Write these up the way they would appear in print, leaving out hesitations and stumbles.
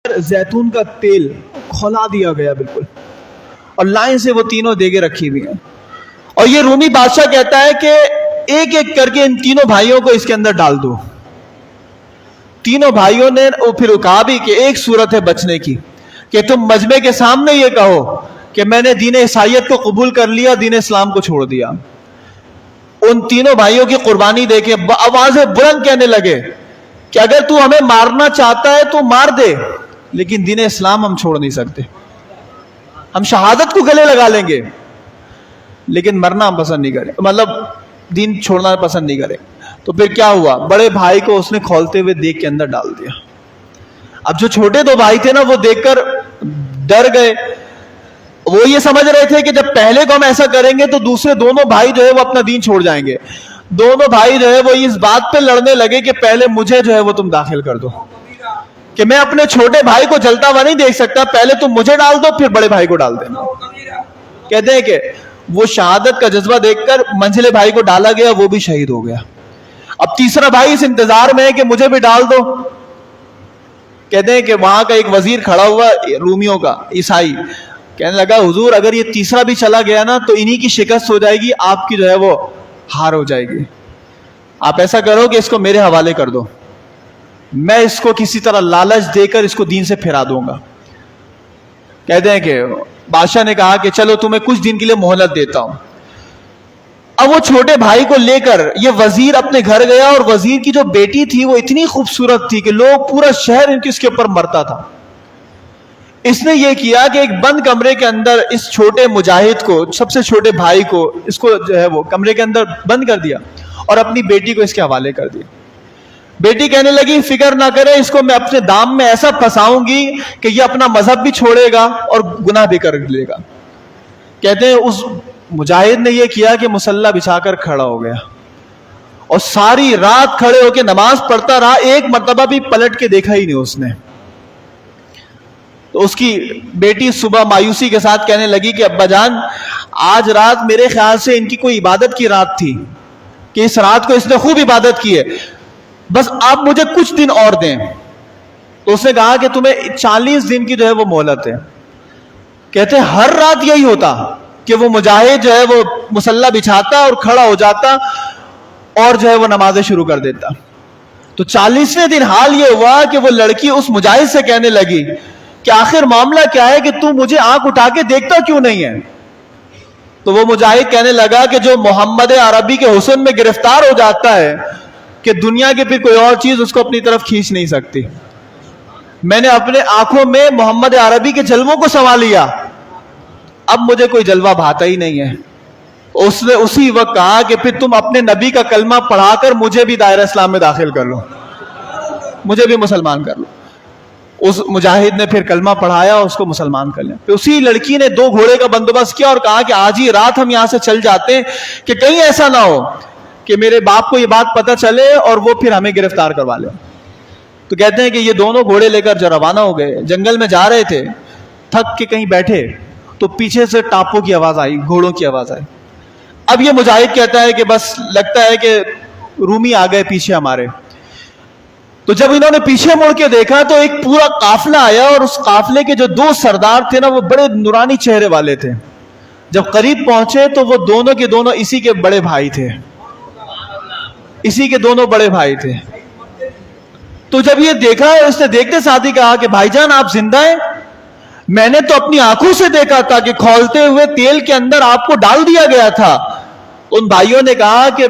زیتون کا تیل کھولا دیا گیا بالکل، اور لائن سے وہ تینوں دیگیں رکھی ہوئی ہیں، اور یہ رومی بادشاہ کہتا ہے کہ ایک ایک کر کے ان تینوں بھائیوں کو اس کے اندر ڈال دو۔ تینوں بھائیوں نے پھر کہا بھی کہ ایک صورت ہے بچنے کی، کہ تم مجمع کے سامنے یہ کہو کہ میں نے دین عیسائیت کو قبول کر لیا، دین اسلام کو چھوڑ دیا۔ ان تینوں بھائیوں کی قربانی دیکھے آوازیں بلند کہنے لگے کہ اگر تو ہمیں مارنا چاہتا ہے تو مار دے، لیکن دین اسلام ہم چھوڑ نہیں سکتے، ہم شہادت کو گلے لگا لیں گے لیکن مرنا ہم پسند نہیں کریں، مطلب دین چھوڑنا پسند نہیں کریں۔ تو پھر کیا ہوا، بڑے بھائی کو اس نے کھولتے ہوئے دیگ کے اندر ڈال دیا۔ اب جو چھوٹے دو بھائی تھے نا، وہ دیکھ کر ڈر گئے، وہ یہ سمجھ رہے تھے کہ جب پہلے کو ہم ایسا کریں گے تو دوسرے دونوں بھائی جو ہے وہ اپنا دین چھوڑ جائیں گے۔ دونوں بھائی جو ہے وہ اس بات پہ لڑنے لگے کہ پہلے مجھے جو ہے وہ تم داخل کر دو، کہ میں اپنے چھوٹے بھائی کو جلتا ہوا نہیں دیکھ سکتا، پہلے تم مجھے ڈال دو پھر بڑے بھائی کو ڈال دینا۔ کہتے ہیں کہ وہ شہادت کا جذبہ دیکھ کر منجھلے بھائی کو ڈالا گیا، وہ بھی شہید ہو گیا۔ اب تیسرا بھائی اس انتظار میں ہے کہ مجھے بھی ڈال دو۔ کہتے ہیں کہ وہاں کا ایک وزیر کھڑا ہوا رومیوں کا، عیسائی، کہنے لگا حضور اگر یہ تیسرا بھی چلا گیا نا تو انہی کی شکست ہو جائے گی، آپ کی جو ہے وہ ہار ہو جائے گی، آپ ایسا کرو کہ اس کو میرے حوالے کر دو، میں اس کو کسی طرح لالچ دے کر اس کو دین سے پھرا دوں گا۔ کہتے ہیں کہ بادشاہ نے کہا کہ چلو تمہیں کچھ دن کے لیے مہلت دیتا ہوں۔ اب وہ چھوٹے بھائی کو لے کر یہ وزیر اپنے گھر گیا، اور وزیر کی جو بیٹی تھی وہ اتنی خوبصورت تھی کہ لوگ پورا شہر اس کے اوپر مرتا تھا۔ اس نے یہ کیا کہ ایک بند کمرے کے اندر اس چھوٹے مجاہد کو، سب سے چھوٹے بھائی کو، اس کو جو ہے وہ کمرے کے اندر بند کر دیا اور اپنی بیٹی کو اس کے حوالے کر دیا۔ بیٹی کہنے لگی فکر نہ کرے، اس کو میں اپنے دام میں ایسا پھنساؤں گی کہ یہ اپنا مذہب بھی چھوڑے گا اور گناہ بھی کر لے گا۔ کہتے ہیں اس مجاہد نے یہ کیا کہ مسلح بچھا کر کھڑا ہو گیا اور ساری رات کھڑے ہو کے نماز پڑھتا رہا، ایک مرتبہ بھی پلٹ کے دیکھا ہی نہیں اس نے۔ تو اس کی بیٹی صبح مایوسی کے ساتھ کہنے لگی کہ ابا جان آج رات میرے خیال سے ان کی کوئی عبادت کی رات تھی، کہ اس رات کو اس نے خوب عبادت کی ہے، بس آپ مجھے کچھ دن اور دیں۔ تو اس نے کہا کہ تمہیں 40 دن کی جو ہے وہ مہلت ہے۔ کہتے ہیں ہر رات یہی ہوتا کہ وہ مجاہد جو ہے وہ مسلح بچھاتا اور کھڑا ہو جاتا اور جو ہے وہ نمازیں شروع کر دیتا۔ تو 40ویں دن حال یہ ہوا کہ وہ لڑکی اس مجاہد سے کہنے لگی کہ آخر معاملہ کیا ہے کہ تو مجھے آنکھ اٹھا کے دیکھتا کیوں نہیں ہے؟ تو وہ مجاہد کہنے لگا کہ جو محمد عربی کے حسن میں گرفتار ہو جاتا ہے کہ دنیا کے پھر کوئی اور چیز اس کو اپنی طرف کھینچ نہیں سکتی، میں نے اپنے آنکھوں میں محمد عربی کے جلووں کو سما لیا، اب مجھے کوئی جلوہ بھاتا ہی نہیں ہے۔ اس نے اسی وقت کہا کہ پھر تم اپنے نبی کا کلمہ پڑھا کر مجھے بھی دائرہ اسلام میں داخل کر لو، مجھے بھی مسلمان کر لو۔ اس مجاہد نے پھر کلمہ پڑھایا اور اس کو مسلمان کر لیا۔ پھر اسی لڑکی نے 2 گھوڑے کا بندوبست کیا اور کہا کہ آج ہی رات ہم یہاں سے چل جاتے ہیں کہ کہیں ایسا نہ ہو کہ میرے باپ کو یہ بات پتہ چلے اور وہ پھر ہمیں گرفتار کروا لے۔ تو کہتے ہیں کہ یہ دونوں گھوڑے لے کر جو روانہ ہو گئے، جنگل میں جا رہے تھے، تھک کے کہیں بیٹھے تو پیچھے سے ٹاپوں کی آواز آئی، گھوڑوں کی آواز آئی۔ اب یہ مجاہد کہتا ہے کہ بس لگتا ہے کہ رومی آ گئے پیچھے ہمارے۔ تو جب انہوں نے پیچھے مڑ کے دیکھا تو ایک پورا قافلہ آیا، اور اس قافلے کے جو 2 سردار تھے نا وہ بڑے نورانی چہرے والے تھے۔ جب قریب پہنچے تو وہ دونوں کے دونوں اسی کے بڑے بھائی تھے، اسی کے دونوں بڑے بھائی تھے۔ تو جب یہ دیکھا، اس نے دیکھتے ساتھ ہی کہا کہ بھائی جان آپ زندہ ہیں؟ میں نے تو اپنی آنکھوں سے دیکھا تھا کہ کھولتے ہوئے تیل کے اندر آپ کو ڈال دیا گیا تھا۔ ان بھائیوں نے کہا کہ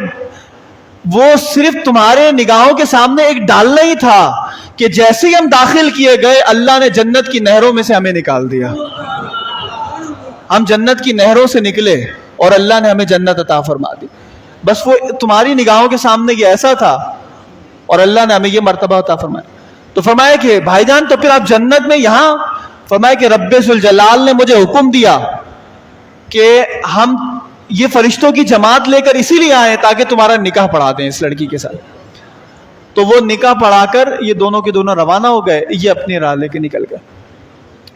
وہ صرف تمہارے نگاہوں کے سامنے ایک ڈالنا ہی تھا کہ جیسے ہی ہم داخل کیے گئے اللہ نے جنت کی نہروں میں سے ہمیں نکال دیا، ہم جنت کی نہروں سے نکلے اور اللہ نے ہمیں جنت عطا فرما دی۔ بس وہ تمہاری نگاہوں کے سامنے یہ ایسا تھا اور اللہ نے ہمیں یہ مرتبہ عطا فرمایا۔ تو فرمایا کہ بھائی جان تو پھر آپ جنت میں یہاں؟ فرمایا کہ رب ذوالجلال نے مجھے حکم دیا کہ ہم یہ فرشتوں کی جماعت لے کر اسی لیے آئے تاکہ تمہارا نکاح پڑھا دیں اس لڑکی کے ساتھ۔ تو وہ نکاح پڑھا کر یہ دونوں کے دونوں روانہ ہو گئے، یہ اپنی راہ لے کے نکل گئے۔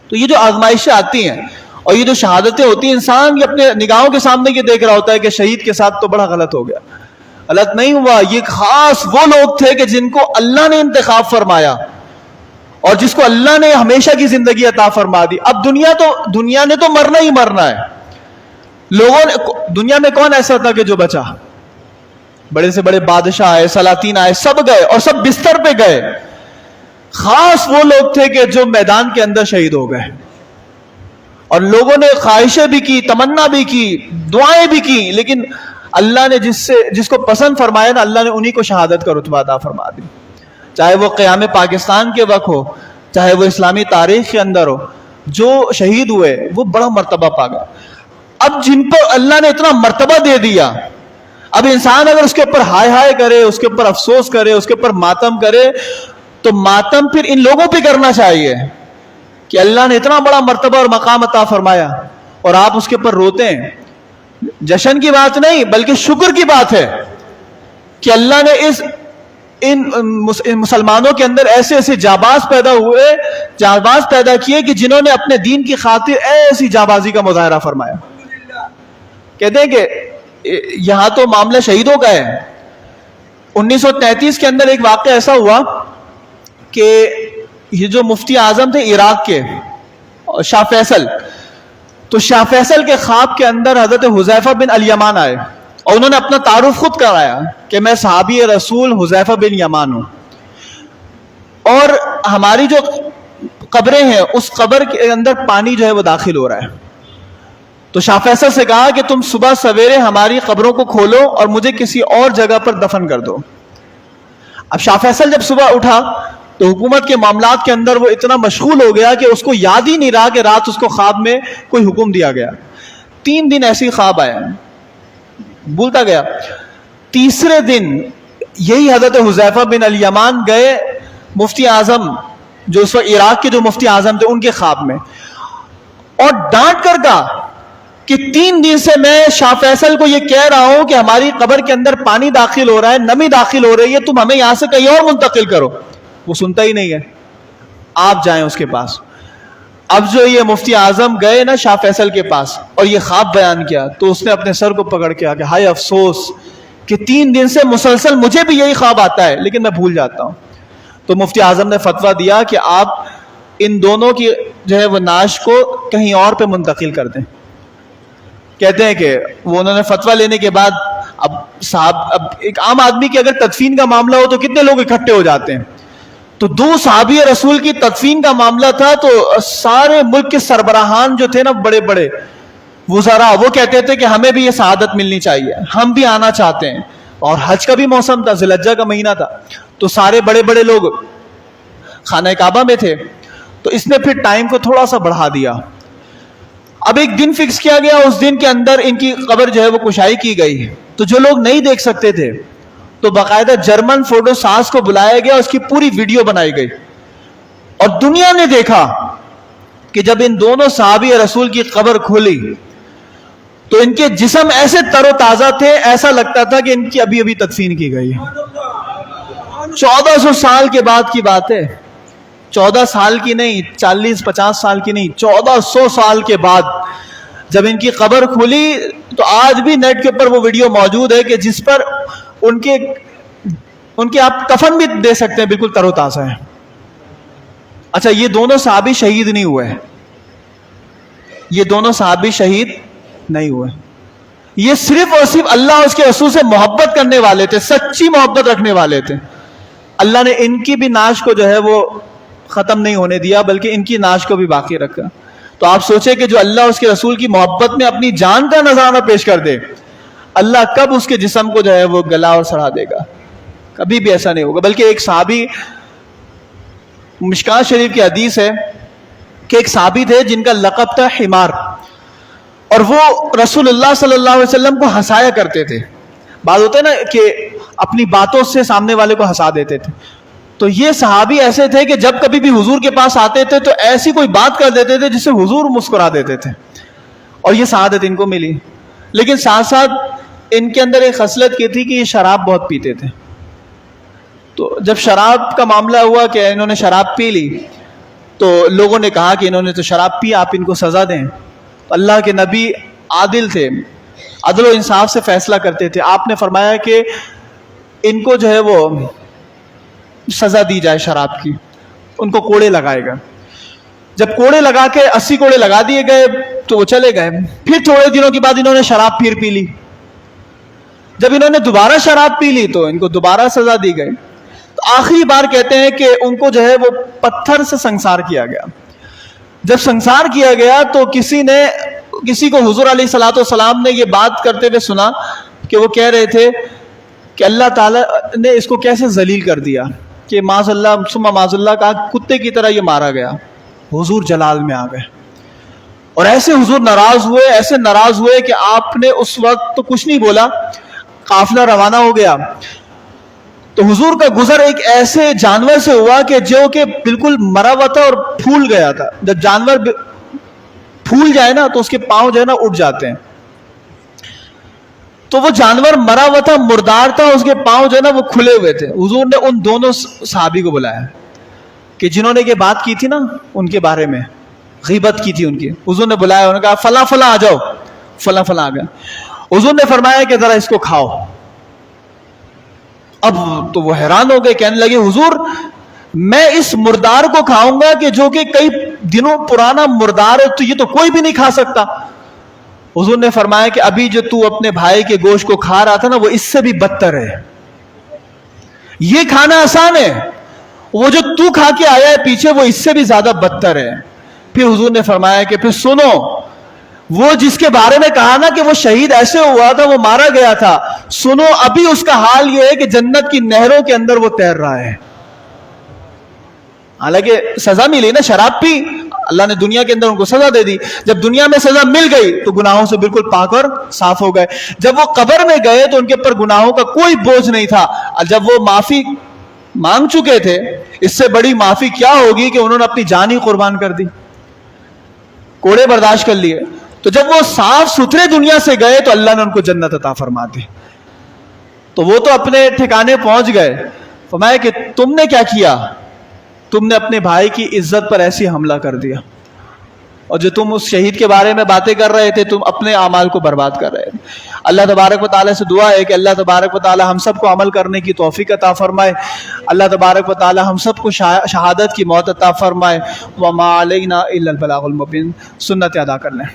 تو یہ جو آزمائشیں آتی ہیں اور یہ جو شہادتیں ہوتی ہیں، انسان یہ اپنے نگاہوں کے سامنے یہ دیکھ رہا ہوتا ہے کہ شہید کے ساتھ تو بڑا غلط ہو گیا۔ غلط نہیں ہوا، یہ خاص وہ لوگ تھے کہ جن کو اللہ نے انتخاب فرمایا اور جس کو اللہ نے ہمیشہ کی زندگی عطا فرما دی. اب دنیا نے تو مرنا ہی مرنا ہے. لوگوں نے, دنیا میں کون ایسا تھا کہ جو بچا؟ بڑے سے بڑے بادشاہ آئے, سلاطین آئے, سب گئے اور سب بستر پہ گئے. خاص وہ لوگ تھے کہ جو میدان کے اندر شہید ہو گئے. اور لوگوں نے خواہشیں بھی کی, تمنا بھی کی, دعائیں بھی کی, لیکن اللہ نے جس کو پسند فرمایا نا, اللہ نے انہی کو شہادت کا رتبہ عطا فرما دی. چاہے وہ قیام پاکستان کے وقت ہو, چاہے وہ اسلامی تاریخ کے اندر ہو, جو شہید ہوئے وہ بڑا مرتبہ پا گئے. اب جن پر اللہ نے اتنا مرتبہ دے دیا, اب انسان اگر اس کے اوپر ہائے ہائے کرے, اس کے اوپر افسوس کرے, اس کے اوپر ماتم کرے, تو ماتم پھر ان لوگوں پہ کرنا چاہیے کہ اللہ نے اتنا بڑا مرتبہ اور مقام عطا فرمایا اور آپ اس کے اوپر روتے ہیں. جشن کی بات نہیں بلکہ شکر کی بات ہے کہ اللہ نے ان مسلمانوں کے اندر ایسے ایسے جانباز پیدا کیے کہ جنہوں نے اپنے دین کی خاطر ایسی جانبازی کا مظاہرہ فرمایا. کہتے ہیں کہ یہاں تو معاملہ شہیدوں کا ہے. 1933 کے اندر ایک واقعہ ایسا ہوا کہ یہ جو مفتی اعظم تھے عراق کے, شاہ فیصل, تو شاہ فیصل کے خواب کے اندر حضرت حذیفہ بن الیمان آئے اور انہوں نے اپنا تعارف خود کرایا کہ میں صحابی رسول حذیفہ بن یمان ہوں, اور ہماری جو قبریں ہیں اس قبر کے اندر پانی جو ہے وہ داخل ہو رہا ہے. تو شاہ فیصل سے کہا کہ تم صبح سویرے ہماری قبروں کو کھولو اور مجھے کسی اور جگہ پر دفن کر دو. اب شاہ فیصل جب صبح اٹھا تو حکومت کے معاملات کے اندر وہ اتنا مشغول ہو گیا کہ اس کو یاد ہی نہیں رہا کہ رات اس کو خواب میں کوئی حکم دیا گیا. 3 دن ایسی خواب آیا, بھولتا گیا. تیسرے دن یہی حضرت حذیفہ بن الیمان گئے مفتی اعظم, جو اس وقت عراق کے جو مفتی اعظم تھے, ان کے خواب میں, اور ڈانٹ کر کہا کہ 3 دن سے میں شاہ فیصل کو یہ کہہ رہا ہوں کہ ہماری قبر کے اندر پانی داخل ہو رہا ہے, نمی داخل ہو رہی ہے, تم ہمیں یہاں سے کہیں اور منتقل کرو. وہ سنتا ہی نہیں ہے, آپ جائیں اس کے پاس. اب جو یہ مفتی اعظم گئے نا شاہ فیصل کے پاس اور یہ خواب بیان کیا, تو اس نے اپنے سر کو پکڑ کے آ کہ ہائے افسوس کہ 3 دن سے مسلسل مجھے بھی یہی خواب آتا ہے لیکن میں بھول جاتا ہوں. تو مفتی اعظم نے فتویٰ دیا کہ آپ ان دونوں کی جو ہے وہ نعش کو کہیں اور پہ منتقل کر دیں. کہتے ہیں کہ وہ انہوں نے فتویٰ لینے کے بعد, اب ایک عام آدمی کی اگر تدفین کا معاملہ ہو تو کتنے لوگ اکٹھے ہو جاتے ہیں, تو 2 صحابی رسول کی تدفین کا معاملہ تھا, تو سارے ملک کے سربراہان جو تھے نا, بڑے بڑے وزراء, وہ کہتے تھے کہ ہمیں بھی یہ سعادت ملنی چاہیے, ہم بھی آنا چاہتے ہیں. اور حج کا بھی موسم تھا, ذی الحجہ کا مہینہ تھا, تو سارے بڑے بڑے لوگ خانہ کعبہ میں تھے. تو اس نے پھر ٹائم کو تھوڑا سا بڑھا دیا. اب ایک دن فکس کیا گیا, اس دن کے اندر ان کی قبر جو ہے وہ کشائی کی گئی. تو جو لوگ نہیں دیکھ سکتے تھے تو باقاعدہ جرمن فوٹو ساز کو بلایا گیا, اس کی پوری ویڈیو بنائی گئی, اور دنیا نے دیکھا کہ جب ان دونوں صحابی رسول کی قبر کھولی تو ان کے جسم ایسے تر و تازہ تھے, ایسا لگتا تھا کہ ان کی ابھی ابھی تدفین کی گئی. 1400 سال کے بعد کی بات ہے, 14 سال کی نہیں, 40-50 سال کی نہیں, 1400 سال کے بعد جب ان کی قبر کھلی تو آج بھی نیٹ کے اوپر وہ ویڈیو موجود ہے کہ جس پر ان کے آپ کفن بھی دے سکتے ہیں, بالکل تر و تازہ ہے. اچھا, یہ دونوں صحابی شہید نہیں ہوئے, یہ دونوں صحابی شہید نہیں ہوئے, یہ صرف اور صرف اللہ اور اس کے رسول سے محبت کرنے والے تھے, سچی محبت رکھنے والے تھے. اللہ نے ان کی بھی نعش کو جو ہے وہ ختم نہیں ہونے دیا, بلکہ ان کی نعش کو بھی باقی رکھا. تو آپ سوچیں کہ جو اللہ اور اس کے رسول کی محبت میں اپنی جان کا نذرانہ پیش کر دے, اللہ کب اس کے جسم کو جو ہے وہ گلا اور سڑا دے گا؟ کبھی بھی ایسا نہیں ہوگا. بلکہ ایک صحابی, مشکات شریف کی حدیث ہے کہ ایک صحابی تھے جن کا لقب تھا حمار, اور وہ رسول اللہ صلی اللہ علیہ وسلم کو ہنسایا کرتے تھے. بات ہوتا ہے نا کہ اپنی باتوں سے سامنے والے کو ہنسا دیتے تھے. تو یہ صحابی ایسے تھے کہ جب کبھی بھی حضور کے پاس آتے تھے تو ایسی کوئی بات کر دیتے تھے جس سے حضور مسکرا دیتے تھے, اور یہ سعادت ان کو ملی. لیکن ساتھ ساتھ ان کے اندر ایک خصلت یہ تھی کہ یہ شراب بہت پیتے تھے. تو جب شراب کا معاملہ ہوا کہ انہوں نے شراب پی لی تو لوگوں نے کہا کہ انہوں نے تو شراب پی, آپ ان کو سزا دیں. اللہ کے نبی عادل تھے, عدل و انصاف سے فیصلہ کرتے تھے. آپ نے فرمایا کہ ان کو جو ہے وہ سزا دی جائے شراب کی. ان کو کوڑے لگائے گئے. جب کوڑے لگا کے 80 کوڑے لگا دیے گئے تو وہ چلے گئے. پھر تھوڑے دنوں کے بعد انہوں نے شراب پھر پی لی. جب انہوں نے دوبارہ شراب پی لی تو ان کو دوبارہ سزا دی گئی. تو آخری بار کہتے ہیں کہ ان کو جو ہے وہ پتھر سے سنسار کیا گیا. جب سنسار کیا گیا تو کسی کو حضور علیہ الصلوۃ والسلام نے یہ بات کرتے ہوئے سنا کہ وہ کہہ رہے تھے کہ اللہ تعالیٰ نے اس کو کیسے ذلیل کر دیا کہ معاذ اللہ ثم معاذ اللہ کہا کتے کی طرح یہ مارا گیا. حضور جلال میں آ گئے اور ایسے حضور ناراض ہوئے کہ آپ نے اس وقت تو کچھ نہیں بولا. قافلہ روانہ ہو گیا تو حضور کا گزر ایک ایسے جانور سے ہوا کہ جو کہ بالکل مرا ہوا تھا اور پھول گیا تھا. جب جانور پھول جائے نا تو اس کے پاؤں جو ہے نا اٹھ جاتے ہیں. تو وہ جانور مرا ہوا تھا, مردار تھا, اس کے پاؤں جو ہے نا وہ کھلے ہوئے تھے. حضور نے ان دونوں صحابی کو بلایا کہ جنہوں نے یہ بات کی تھی نا ان کے بارے میں, غیبت کی تھی ان کی. حضور نے بلایا, انہوں نے کہا فلاں فلاں آ جاؤ. فلاں فلاں آ گئے. حضور نے فرمایا کہ ذرا اس کو کھاؤ. اب تو وہ حیران ہو گئے, کہنے لگے حضور میں اس مردار کو کھاؤں گا کہ جو کہ کئی دنوں پرانا مردار ہے, تو یہ تو کوئی بھی نہیں کھا سکتا. حضور نے فرمایا کہ ابھی جو تو اپنے بھائی کے گوشت کو کھا رہا تھا نا وہ اس سے بھی بدتر ہے. یہ کھانا آسان ہے, وہ جو تو کھا کے آیا ہے پیچھے وہ اس سے بھی زیادہ بدتر ہے. پھر حضور نے فرمایا کہ پھر سنو, وہ جس کے بارے میں کہا نا کہ وہ شہید ایسے ہوا تھا, وہ مارا گیا تھا, سنو ابھی اس کا حال یہ ہے کہ جنت کی نہروں کے اندر وہ تیر رہا ہے. حالانکہ سزا ملی نا, شراب پی, اللہ نے دنیا کے اندر ان کو سزا دے دی. جب دنیا میں سزا مل گئی تو گناہوں سے بالکل پاک اور صاف ہو گئے. جب وہ قبر میں گئے تو ان کے اوپر گناہوں کا کوئی بوجھ نہیں تھا. جب وہ معافی مانگ چکے تھے, اس سے بڑی معافی کیا ہوگی کہ انہوں نے اپنی جان ہی قربان کر دی, کوڑے برداشت کر لیے. تو جب وہ صاف ستھرے دنیا سے گئے تو اللہ نے ان کو جنت عطا فرما دی. تو وہ تو اپنے ٹھکانے پہنچ گئے. فرمایا کہ تم نے کیا کیا, تم نے اپنے بھائی کی عزت پر ایسی حملہ کر دیا, اور جو تم اس شہید کے بارے میں باتیں کر رہے تھے تم اپنے اعمال کو برباد کر رہے تھے. اللہ تبارک و تعالیٰ سے دعا ہے کہ اللہ تبارک و تعالیٰ ہم سب کو عمل کرنے کی توفیق عطا فرمائے. اللہ تبارک و تعالیٰ ہم سب کو شہادت کی موت عطا فرمائے. وما علینا الا البلاغ المبین. سنت ادا کر لیں.